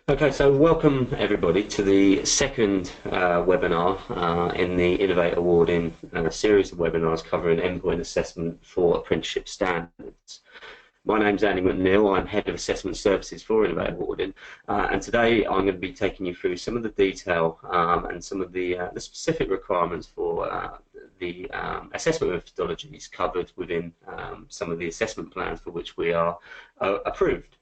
Okay, so welcome everybody to the second webinar in the Innovate Awarding series of webinars covering endpoint assessment for apprenticeship standards. My name's Andy McNeill. I'm Head of Assessment Services for Innovate Awarding, and today I'm going to be taking you through some of the detail and some of the specific requirements for the assessment methodologies covered within some of the assessment plans for which we are approved.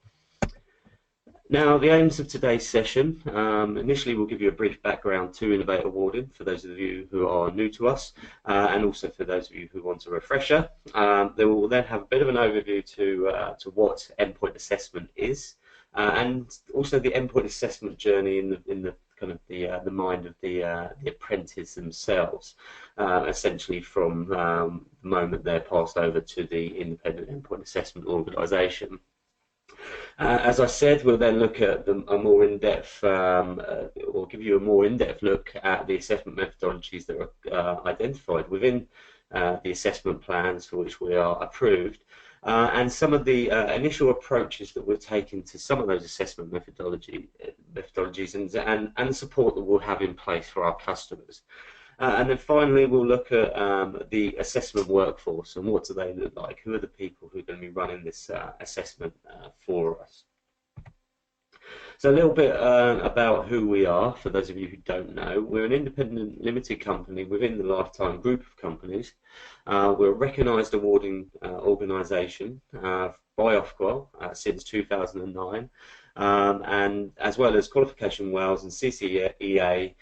Now, the aims of today's session, initially we'll give you a brief background to Innovate Awarding for those of you who are new to us, and also for those of you who want a refresher. They will then have a bit of an overview to what endpoint assessment is, and also the endpoint assessment journey in the kind of the mind of the apprentice themselves, essentially from the moment they're passed over to the independent endpoint assessment organisation. As I said, we'll then look at a more in-depth, or give you a more in-depth look at the assessment methodologies that are identified within the assessment plans for which we are approved, and some of the initial approaches that we're taking to some of those assessment methodologies and the support that we'll have in place for our customers. And then finally, we'll look at the assessment workforce and what do they look like? Who are the people who are going to be running this assessment for us? So a little bit about who we are, for those of you who don't know. We're an independent limited company within the Lifetime group of companies. We're a recognised awarding organisation by Ofqual since 2009, and as well as Qualification Wales and CCEA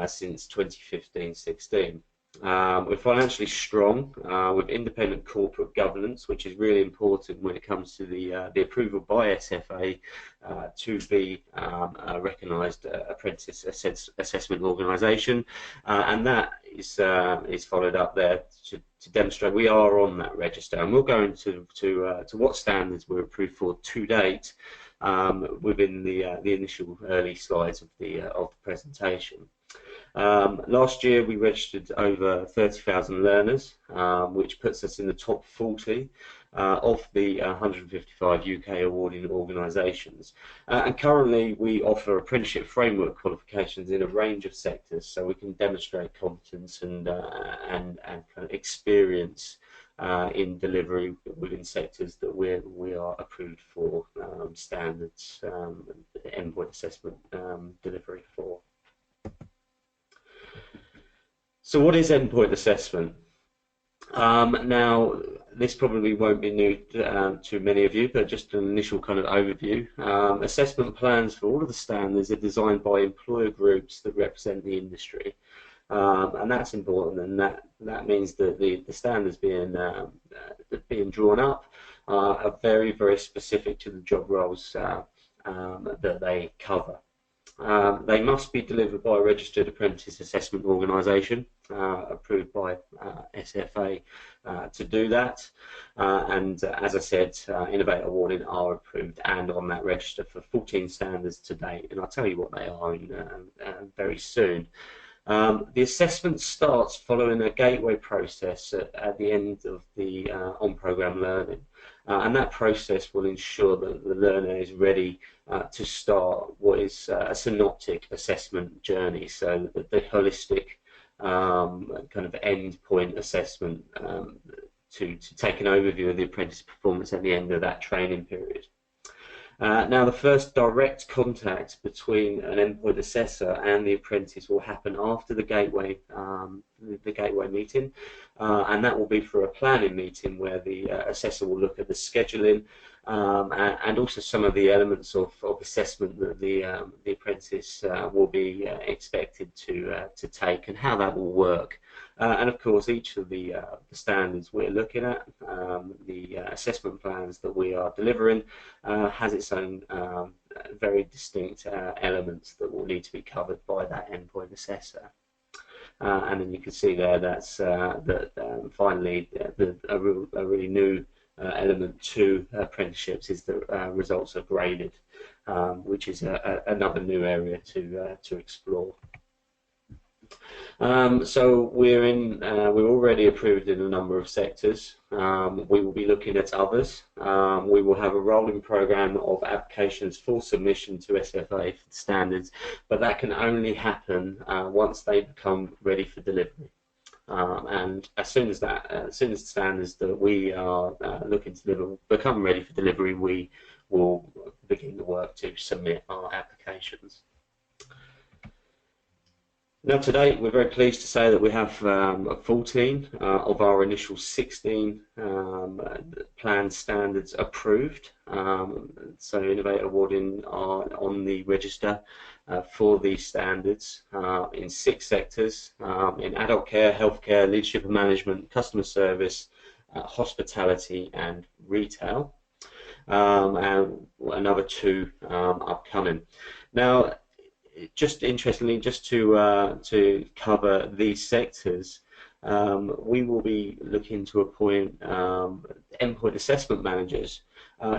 since 2015-16. We're financially strong with independent corporate governance, which is really important when it comes to the approval by SFA to be a recognised apprentice assessment organisation, and that is followed up there to demonstrate we are on that register, and we'll go into to what standards we're approved for to date within the initial early slides of the presentation. Last year we registered over 30,000 learners, which puts us in the top 40 of the 155 UK awarding organisations. And currently we offer apprenticeship framework qualifications in a range of sectors, so we can demonstrate competence and kind of experience in delivery within sectors that we are approved for standards endpoint assessment delivery for. So what is endpoint assessment? Now, this probably won't be new to many of you, but just an initial kind of overview. Assessment plans for all of the standards are designed by employer groups that represent the industry. And that's important, and that means that the standards being drawn up are very, very specific to the job roles that they cover. They must be delivered by a registered apprentice assessment organisation approved by SFA to do that, and as I said, Innovate Awarding are approved and on that register for 14 standards to date, and I'll tell you what they are very soon. The assessment starts following a gateway process at the end of the on-programme learning, and that process will ensure that the learner is ready to start what is a synoptic assessment journey, so the holistic kind of end-point assessment to take an overview of the apprentice performance at the end of that training period. Now, the first direct contact between an endpoint assessor and the apprentice will happen after the gateway meeting, and that will be for a planning meeting where the assessor will look at the scheduling and also some of the elements of assessment that the apprentice will be expected to take and how that will work. And of course, each of the standards we're looking at, the assessment plans that we are delivering, has its own very distinct elements that will need to be covered by that endpoint assessor. And then you can see there that's finally a really new element to apprenticeships is that results are graded, which is another new area to explore. So we're already approved in a number of sectors. We will be looking at others. We will have a rolling program of applications for submission to SFA standards, but that can only happen once they become ready for delivery. And as soon as the standards that we are looking to deliver become ready for delivery, we will begin the work to submit our applications. Now, to date, we're very pleased to say that we have 14 of our initial 16 planned standards approved. So Innovate awarding are on the register for these standards in 6 sectors, in adult care, healthcare, leadership and management, customer service, hospitality and retail, and another 2 upcoming. Now, just interestingly, just to cover these sectors, we will be looking to appoint endpoint assessment managers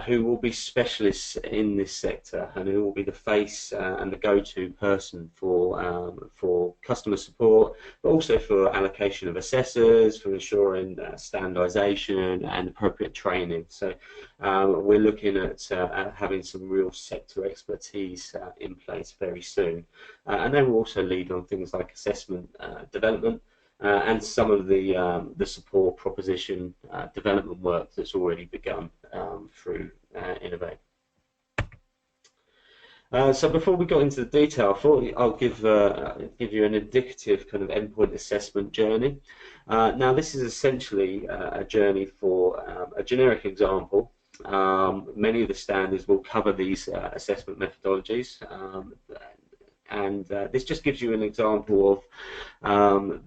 who will be specialists in this sector and who will be the face and the go-to person for customer support, but also for allocation of assessors, for ensuring standardisation and appropriate training. So we're looking at having some real sector expertise in place very soon, and they will also lead on things like assessment development. And some of the support proposition development work that's already begun through Innovate. So before we got into the detail, I thought I'll give you an indicative kind of endpoint assessment journey. Now, this is essentially a journey for a generic example. Many of the standards will cover these assessment methodologies. And this just gives you an example of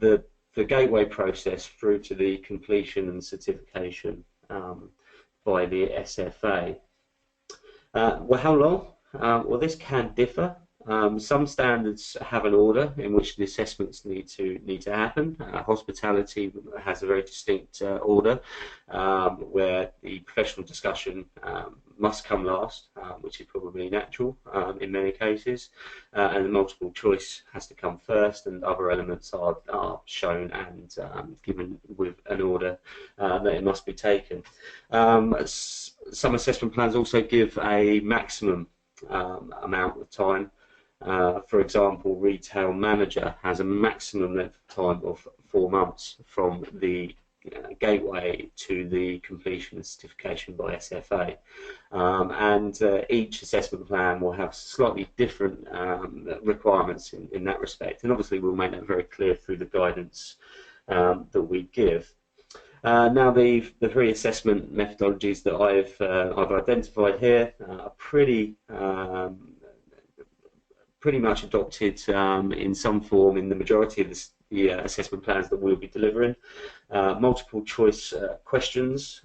the gateway process through to the completion and certification by the SFA. Well, how long? Well, this can differ. Some standards have an order in which the assessments need to happen. Hospitality has a very distinct order where the professional discussion must come last, which is probably natural in many cases, and the multiple choice has to come first, and other elements are shown and given with an order that it must be taken. Some assessment plans also give a maximum amount of time. For example, retail manager has a maximum length of time of 4 months from the gateway to the completion and certification by SFA, and each assessment plan will have slightly different requirements in that respect, and obviously we'll make that very clear through the guidance that we give. Now, the 3 assessment methodologies that I've identified here are pretty much adopted in some form in the majority of the assessment plans that we'll be delivering. Multiple choice questions,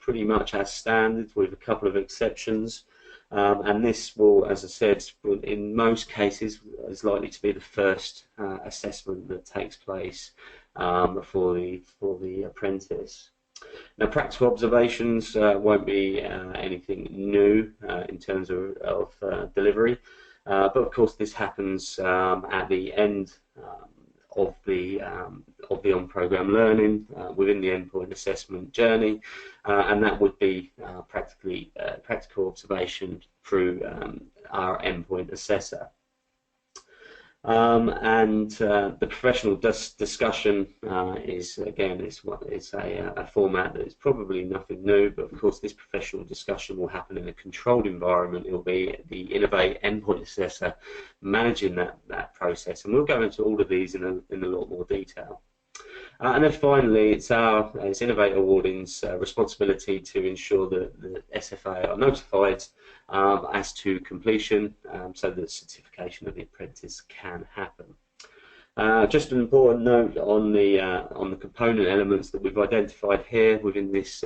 pretty much as standard with a couple of exceptions. And this will, as I said, in most cases is likely to be the first assessment that takes place for the apprentice. Now, practical observations won't be anything new in terms of delivery, but of course this happens at the end of the on-program learning within the endpoint assessment journey, and that would be practical observation through our endpoint assessor. And the professional discussion is, again, it's a format that is probably nothing new, but of course this professional discussion will happen in a controlled environment. It will be the Innovate endpoint assessor managing that process, and we'll go into all of these in a lot more detail. And then finally, it's Innovate Awarding's responsibility to ensure that the SFA are notified as to completion, so that certification of the apprentice can happen. Just an important note on the component elements that we've identified here within this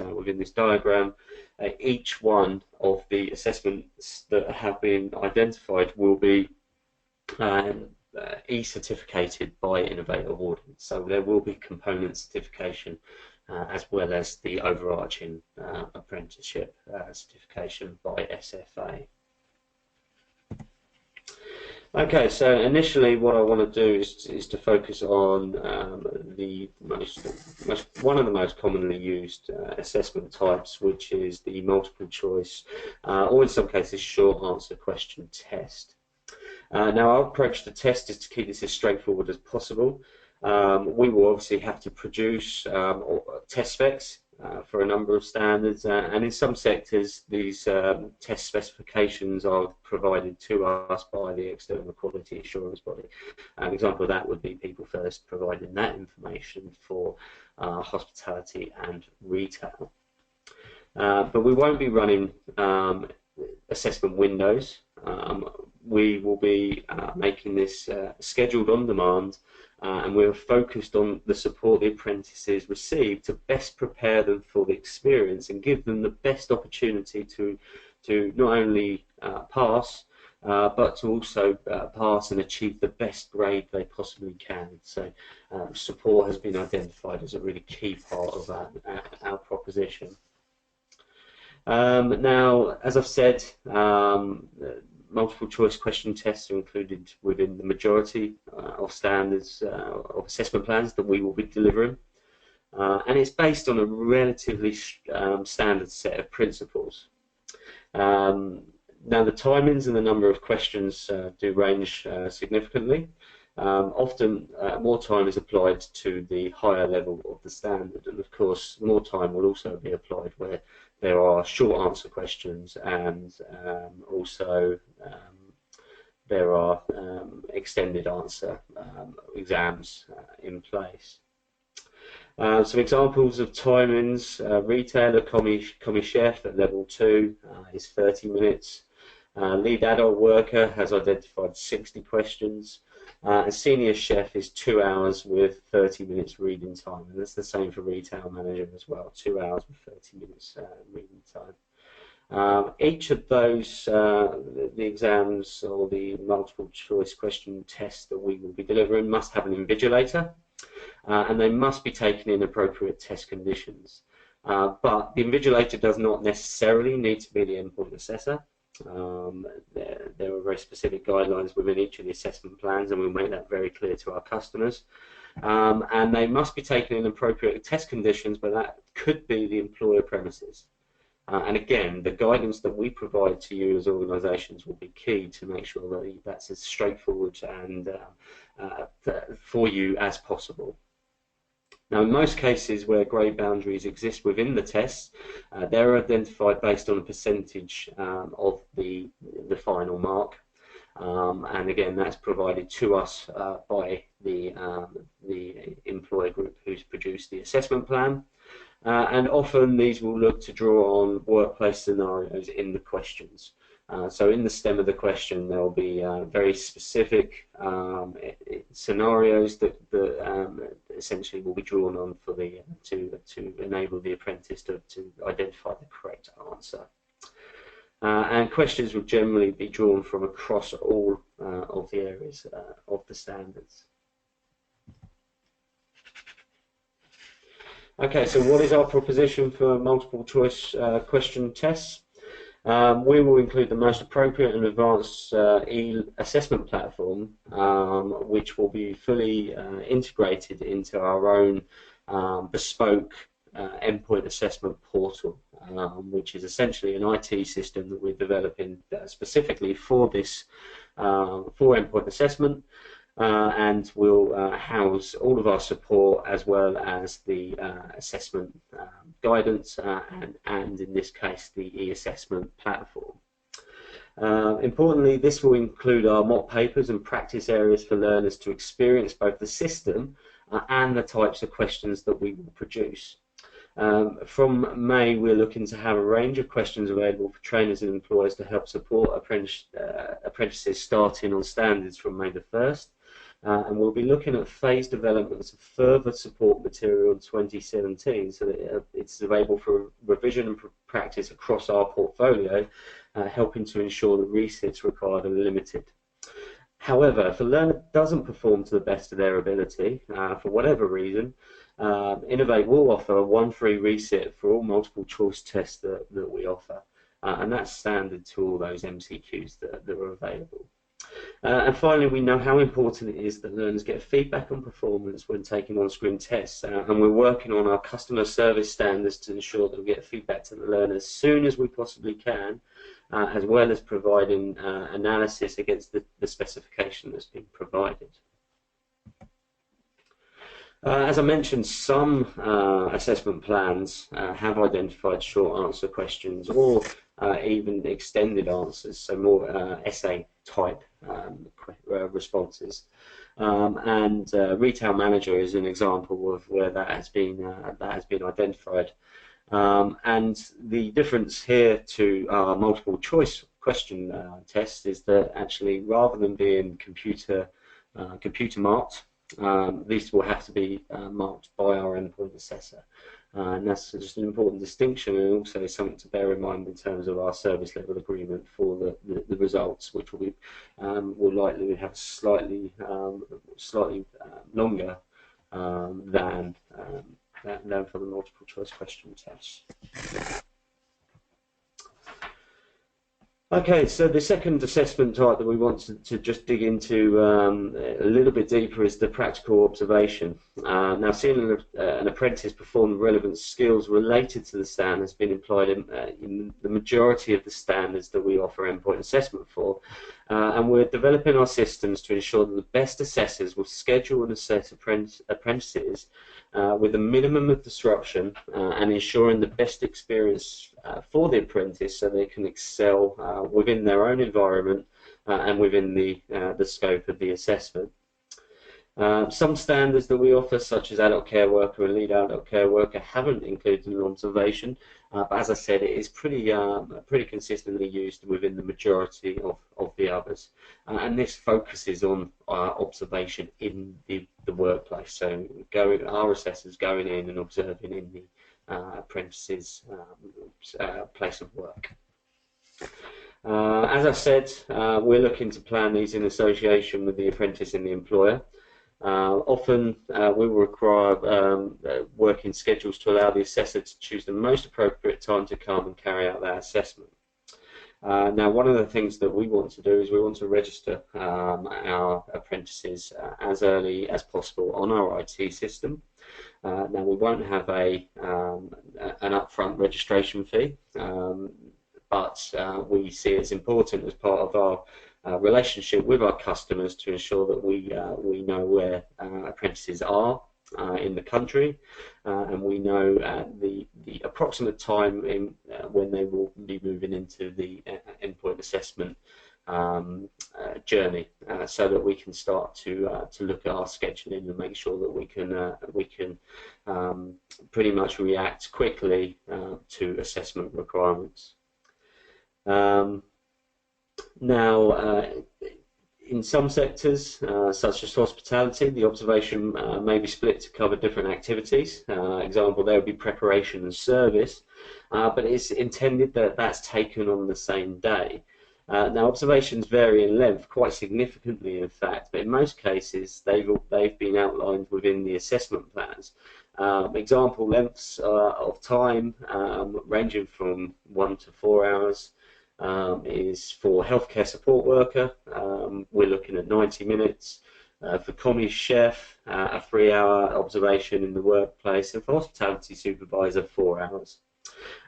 diagram. Each one of the assessments that have been identified will be e-certificated by Innovate Awarding, so there will be component certification as well as the overarching apprenticeship certification by SFA. Okay, so initially what I want to do is to focus on one of the most commonly used assessment types, which is the multiple choice, or in some cases short answer question test. Now our approach to test is to keep this as straightforward as possible. We will obviously have to produce test specs for a number of standards, and in some sectors these test specifications are provided to us by the external quality assurance body. An example of that would be People First providing that information for hospitality and retail. But we won't be running assessment windows. We will be making this scheduled on demand, and we're focused on the support the apprentices receive to best prepare them for the experience and give them the best opportunity to not only pass, but to also pass and achieve the best grade they possibly can. So support has been identified as a really key part of our proposition. Now, as I've said, multiple choice question tests are included within the majority of standards of assessment plans that we will be delivering, and it's based on a relatively standard set of principles. Now the timings and the number of questions do range significantly. Often more time is applied to the higher level of the standard, and of course more time will also be applied where there are short answer questions, and also there are extended answer exams in place. Some examples of timings: retailer, commis chef at level 2 is 30 minutes. Lead adult worker has identified 60 questions. And senior chef is 2 hours with 30 minutes reading time, and that's the same for retail manager as well, 2 hours with 30 minutes reading time. Each of those, the exams or the multiple choice question tests that we will be delivering must have an invigilator, and they must be taken in appropriate test conditions. But the invigilator does not necessarily need to be the endpoint assessor. There are very specific guidelines within each of the assessment plans, and we'll make that very clear to our customers. And they must be taken in appropriate test conditions, but that could be the employer premises. And again, the guidance that we provide to you as organisations will be key to make sure that that's as straightforward and for you as possible. Now, in most cases where grade boundaries exist within the tests, they're identified based on a percentage of the final mark, and again, that's provided to us by the employer group who's produced the assessment plan, and often these will look to draw on workplace scenarios in the questions. So in the stem of the question, there will be very specific scenarios that essentially will be drawn on for the to enable the apprentice to identify the correct answer. And questions will generally be drawn from across all of the areas of the standards. Okay, so what is our proposition for multiple choice question tests? We will include the most appropriate and advanced e-assessment platform, which will be fully integrated into our own bespoke endpoint assessment portal, which is essentially an IT system that we're developing specifically for this, for endpoint assessment, and will house all of our support as well as the assessment guidance and in this case the e-assessment platform. Importantly, this will include our mock papers and practice areas for learners to experience both the system and the types of questions that we will produce. From May, we're looking to have a range of questions available for trainers and employers to help support apprentices starting on standards from May the 1st. And we'll be looking at phased developments of further support material in 2017 so that it's available for revision and practice across our portfolio, helping to ensure the resits required are limited. However, if a learner doesn't perform to the best of their ability, for whatever reason, Innovate will offer one free resit for all multiple choice tests that we offer, and that's standard to all those MCQs that are available. And finally, we know how important it is that learners get feedback on performance when taking on-screen tests, and we're working on our customer service standards to ensure that we get feedback to the learners as soon as we possibly can, as well as providing analysis against the specification that's been provided. As I mentioned, some assessment plans have identified short answer questions or even extended answers, so more essay type responses. And Retail Manager is an example of where that has been identified. And the difference here to our multiple choice question test is that actually, rather than being computer marked, these will have to be marked by our endpoint assessor. And that's just an important distinction, and also something to bear in mind in terms of our service level agreement for the results, which will likely have slightly longer than for the multiple choice question test. Okay, so the second assessment type that we want to just dig into a little bit deeper is the practical observation. Now, seeing an apprentice perform relevant skills related to the stand has been implied in the majority of the standards that we offer endpoint assessment for, and we're developing our systems to ensure that the best assessors will schedule and assess apprentices with a minimum of disruption and ensuring the best experience for the apprentice so they can excel within their own environment and within the scope of the assessment. Some standards that we offer, such as adult care worker and lead adult care worker, haven't included an observation, but as I said, it is pretty consistently used within the majority of the others. And this focuses on observation in the workplace, so our assessors going in and observing in the apprentice's place of work. As I've said, we're looking to plan these in association with the apprentice and the employer. Often we will require working schedules to allow the assessor to choose the most appropriate time to come and carry out that assessment. Now, one of the things that we want to do is we want to register our apprentices as early as possible on our IT system. Now, we won't have an upfront registration fee, but we see it's important as part of our relationship with our customers to ensure that we know where apprentices are in the country, and we know the approximate time when they will be moving into the endpoint assessment journey, so that we can start to look at our scheduling and make sure that we can pretty much react quickly to assessment requirements. Now, in some sectors, such as hospitality, the observation may be split to cover different activities. Example, there would be preparation and service, but it's intended that that's taken on the same day. Now, observations vary in length quite significantly, in fact, but in most cases they've been outlined within the assessment plans. Example lengths of time ranging from 1 to 4 hours. Is for healthcare support worker, we're looking at 90 minutes. For commis chef, a 3-hour observation in the workplace, and for hospitality supervisor, 4 hours.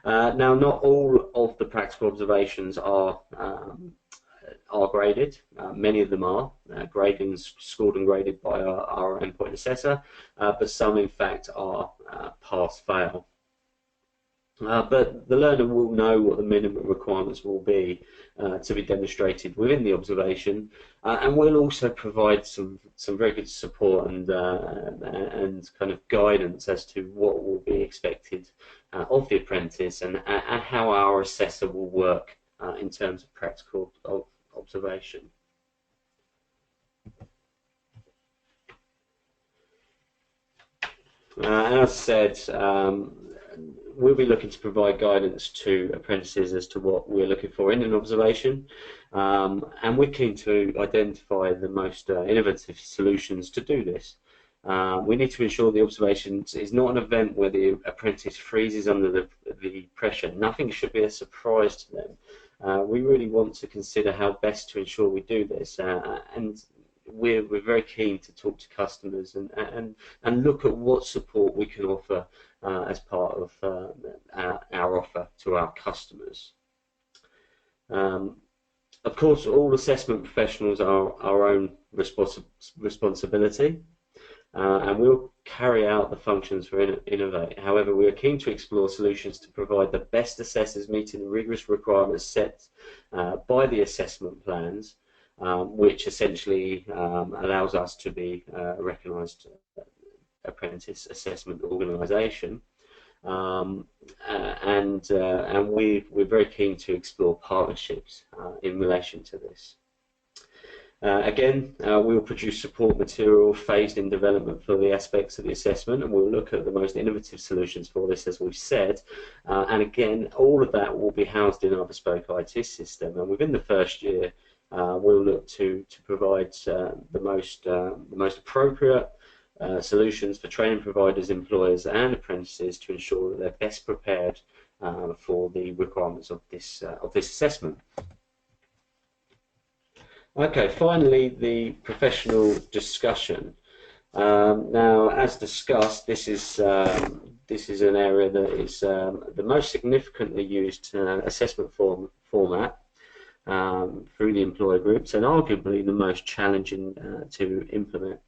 Now, not all of the practical observations are graded. Many of them are. Grading's scored and graded by our endpoint assessor, but some, in fact, are pass-fail. But the learner will know what the minimum requirements will be to be demonstrated within the observation, and we'll also provide some very good support and kind of guidance as to what will be expected of the apprentice and how our assessor will work in terms of practical observation. And as I said, we'll be looking to provide guidance to apprentices as to what we're looking for in an observation, and we're keen to identify the most innovative solutions to do this. We need to ensure the observation is not an event where the apprentice freezes under the pressure. Nothing should be a surprise to them. we really want to consider how best to ensure we do this, and we're very keen to talk to customers and look at what support we can offer as part of our offer to our customers. Of course, all assessment professionals are our own responsibility, and we'll carry out the functions for Innovate. However, we are keen to explore solutions to provide the best assessors meeting the rigorous requirements set by the assessment plans, which essentially allows us to be a recognised apprentice assessment organisation. And we're very keen to explore partnerships in relation to this. Again, we will produce support material phased in development for the aspects of the assessment, and we'll look at the most innovative solutions for this, as we've said. And again, all of that will be housed in our bespoke IT system. And within the first year, we'll look to provide the most appropriate solutions for training providers, employers, and apprentices to ensure that they're best prepared for the requirements of this assessment. Okay, finally, the professional discussion. Now, as discussed, this is an area that is the most significantly used assessment format through the employer groups, and arguably the most challenging to implement.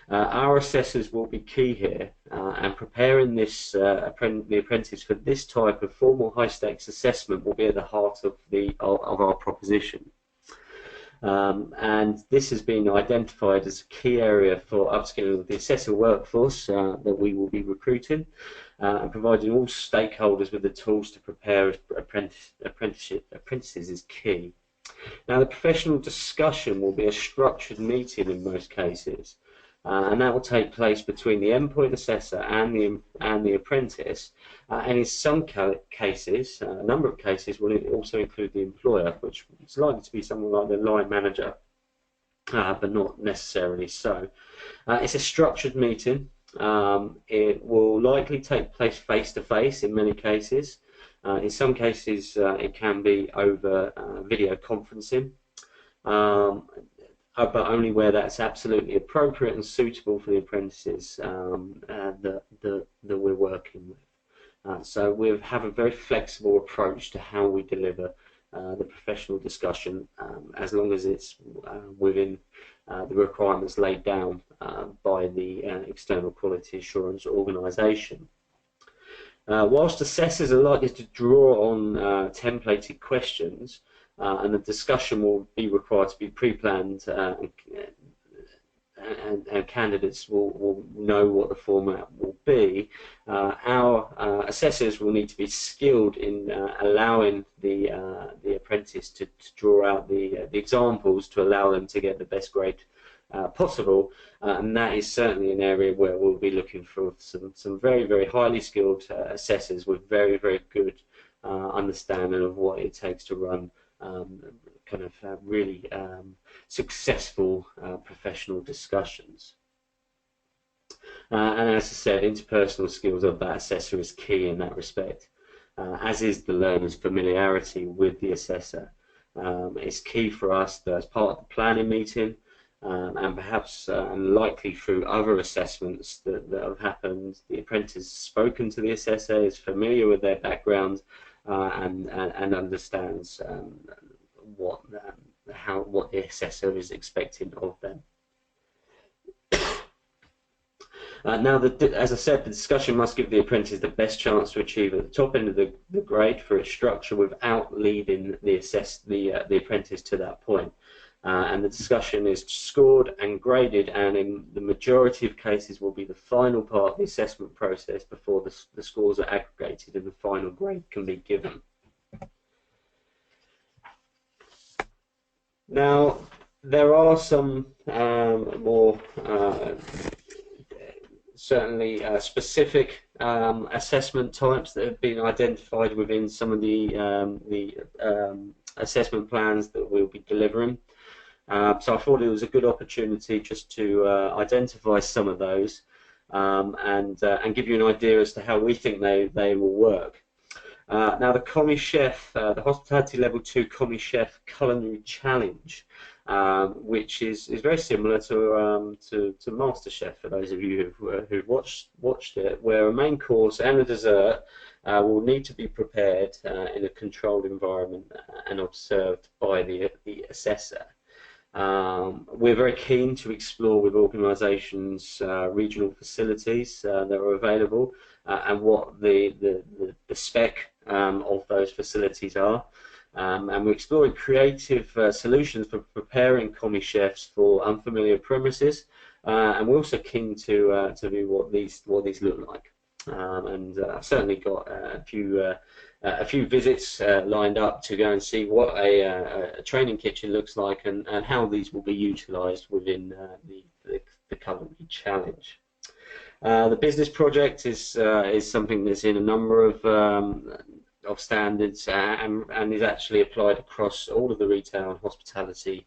Our assessors will be key here, and preparing the apprentice for this type of formal high-stakes assessment will be at the heart of our proposition. And this has been identified as a key area for upskilling the assessor workforce that we will be recruiting, and providing all stakeholders with the tools to prepare apprentices is key. Now, the professional discussion will be a structured meeting in most cases, and that will take place between the endpoint assessor and the apprentice, and in some cases, a number of cases, will also include the employer, which is likely to be someone like the line manager, but not necessarily so. It's a structured meeting. It will likely take place face-to-face in many cases. In some cases, it can be over video conferencing. But only where that's absolutely appropriate and suitable for the apprentices that we're working with. So we have a very flexible approach to how we deliver the professional discussion, as long as it's within the requirements laid down by the external quality assurance organisation. Whilst assessors are likely to draw on templated questions, and the discussion will be required to be pre-planned, and candidates will know what the format will be, our assessors will need to be skilled in allowing the apprentice to draw out the examples to allow them to get the best grade possible, and that is certainly an area where we'll be looking for some very, very highly skilled assessors with very, very good understanding of what it takes to run really successful professional discussions. And as I said, interpersonal skills of that assessor is key in that respect, as is the learner's familiarity with the assessor. It's key for us that as part of the planning meeting, and perhaps likely through other assessments that have happened, the apprentice has spoken to the assessor, is familiar with their background, and understands what the assessor is expecting of them. Now, as I said, the discussion must give the apprentice the best chance to achieve at the top end of the grade for its structure without leading the apprentice to that point. And the discussion is scored and graded, and in the majority of cases will be the final part of the assessment process before the scores are aggregated and the final grade can be given. Now, there are some more certainly specific assessment types that have been identified within some of the assessment plans that we'll be delivering. So I thought it was a good opportunity just to identify some of those, and give you an idea as to how we think they will work. Now the Commis Chef, the Hospitality Level 2 Commis Chef Culinary Challenge, which is very similar to MasterChef for those of you who've watched it, where a main course and a dessert will need to be prepared in a controlled environment and observed by the assessor. We're very keen to explore with organisations regional facilities that are available and what the spec of those facilities are. And we're exploring creative solutions for preparing Commis chefs for unfamiliar premises, and we're also keen to view what these look like. And I've certainly got a few visits lined up to go and see what a training kitchen looks like and how these will be utilised within the culinary challenge. The business project is something that's in a number of standards and is actually applied across all of the retail and hospitality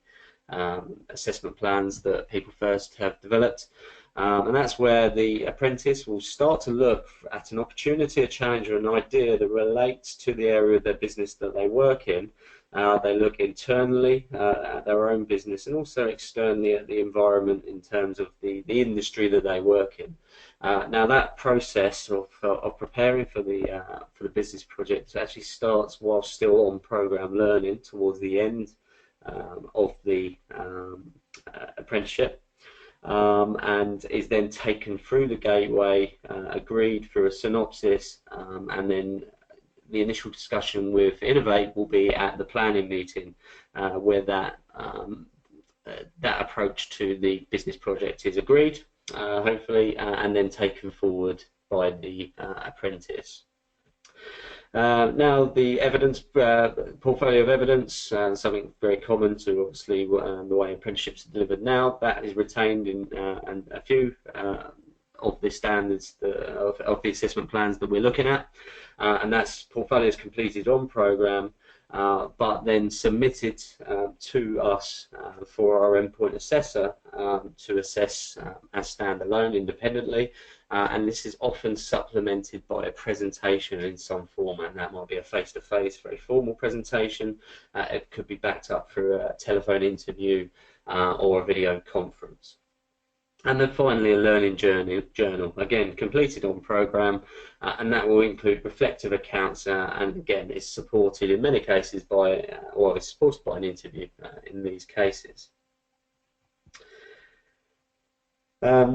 assessment plans that People First have developed. And that's where the apprentice will start to look at an opportunity, a challenge, or an idea that relates to the area of their business that they work in. They look internally at their own business and also externally at the environment in terms of the industry that they work in. Now that process of preparing for the business project actually starts while still on program learning towards the end of the apprenticeship. And is then taken through the gateway, agreed through a synopsis, and then the initial discussion with Innovate will be at the planning meeting, where that approach to the business project is agreed, hopefully, and then taken forward by the apprentice. Now the evidence, portfolio of evidence, something very common to obviously the way apprenticeships are delivered now, that is retained in and a few of the standards of the assessment plans that we're looking at, and that's portfolios completed on program, but then submitted to us for our endpoint assessor to assess as standalone independently. And this is often supplemented by a presentation in some format. That might be a face-to-face, very formal presentation. It could be backed up through a telephone interview or a video conference. And then finally, a learning journal, again completed on program, and that will include reflective accounts, and again is supported in many cases by, or is supported by an interview in these cases.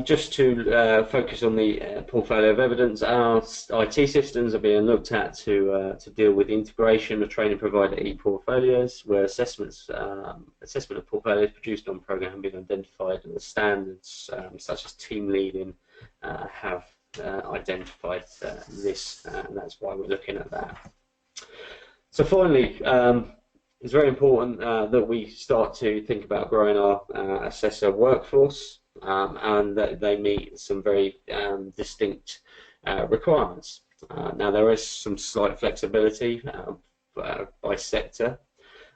Just to focus on the portfolio of evidence, our IT systems are being looked at to deal with the integration of training provider e-portfolios, where assessment of portfolios produced on program have been identified, and the standards such as team leading have identified this, and that's why we're looking at that. So finally, it's very important that we start to think about growing our assessor workforce. And that they meet some very distinct requirements. Now there is some slight flexibility by sector,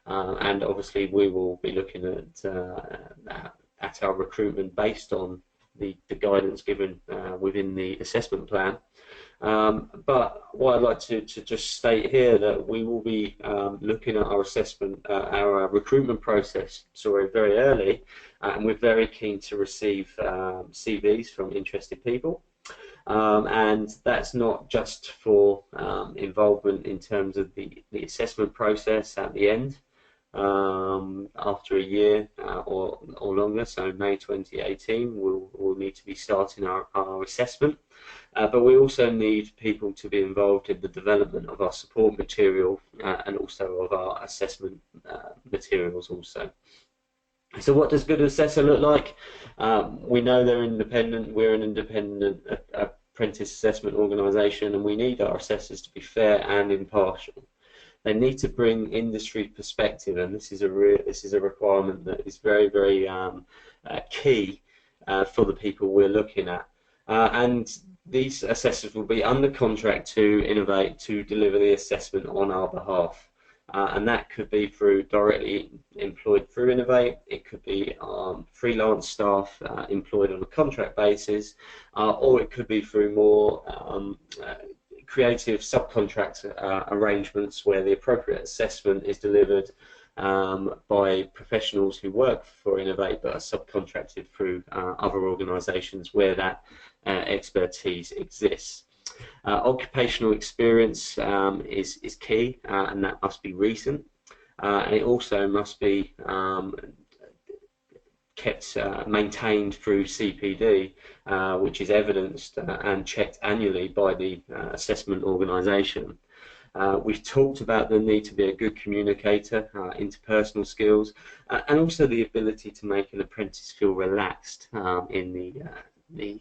and obviously we will be looking at our recruitment based on the guidance given within the assessment plan. But what I'd like to just state here that we will be looking at our assessment, our recruitment process, very early, and we're very keen to receive CVs from interested people. And that's not just for involvement in terms of the assessment process at the end, after a year or longer, so May 2018, we'll need to be starting our assessment. But we also need people to be involved in the development of our support material and also of our assessment materials also. So what does good assessor look like? We know they're independent. We're an independent apprentice assessment organisation, and we need our assessors to be fair and impartial. They need to bring industry perspective, and this is a requirement that is very, very key for the people we're looking at. And these assessors will be under contract to Innovate to deliver the assessment on our behalf. And that could be through directly employed through Innovate, it could be freelance staff employed on a contract basis, or it could be through more creative subcontract arrangements where the appropriate assessment is delivered by professionals who work for Innovate but are subcontracted through other organisations where that expertise exists. Occupational experience is key, and that must be recent. And it also must be kept maintained through CPD, which is evidenced and checked annually by the assessment organisation. We've talked about the need to be a good communicator, interpersonal skills, and also the ability to make an apprentice feel relaxed in the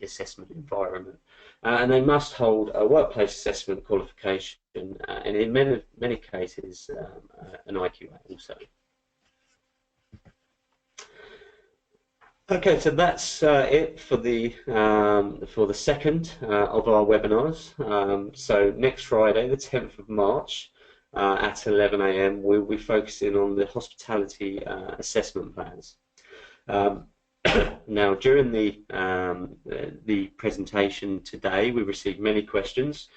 assessment environment. And they must hold a workplace assessment qualification, and in many cases an IQA also. Okay, so that's it for the second of our webinars. So next Friday, the 10th of March, at 11 AM, we'll be focusing on the hospitality assessment plans. Now, during the presentation today, we received many questions,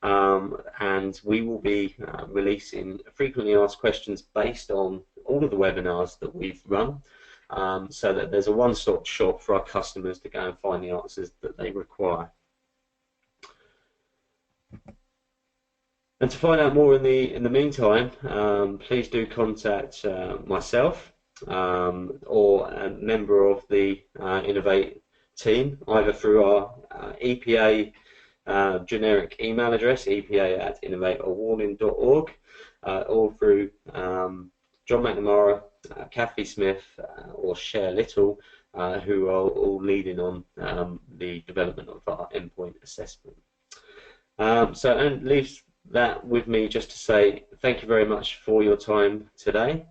and we will be releasing frequently asked questions based on all of the webinars that we've run. So that there's a one-stop shop for our customers to go and find the answers that they require. And to find out more in the meantime, please do contact myself or a member of the Innovate team, either through our EPA generic email address, epa@innovateawarding.org, or through John McNamara, Kathy Smith, or Cher Little, who are all leading on the development of our endpoint assessment. So, and leaves that with me just to say thank you very much for your time today.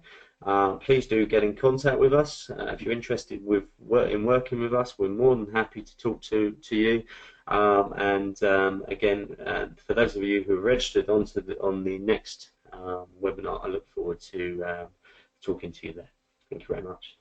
Please do get in contact with us if you're interested in working with us. We're more than happy to talk to you. Again, for those of you who are registered on the next webinar, I look forward to talking to you there. Thank you very much.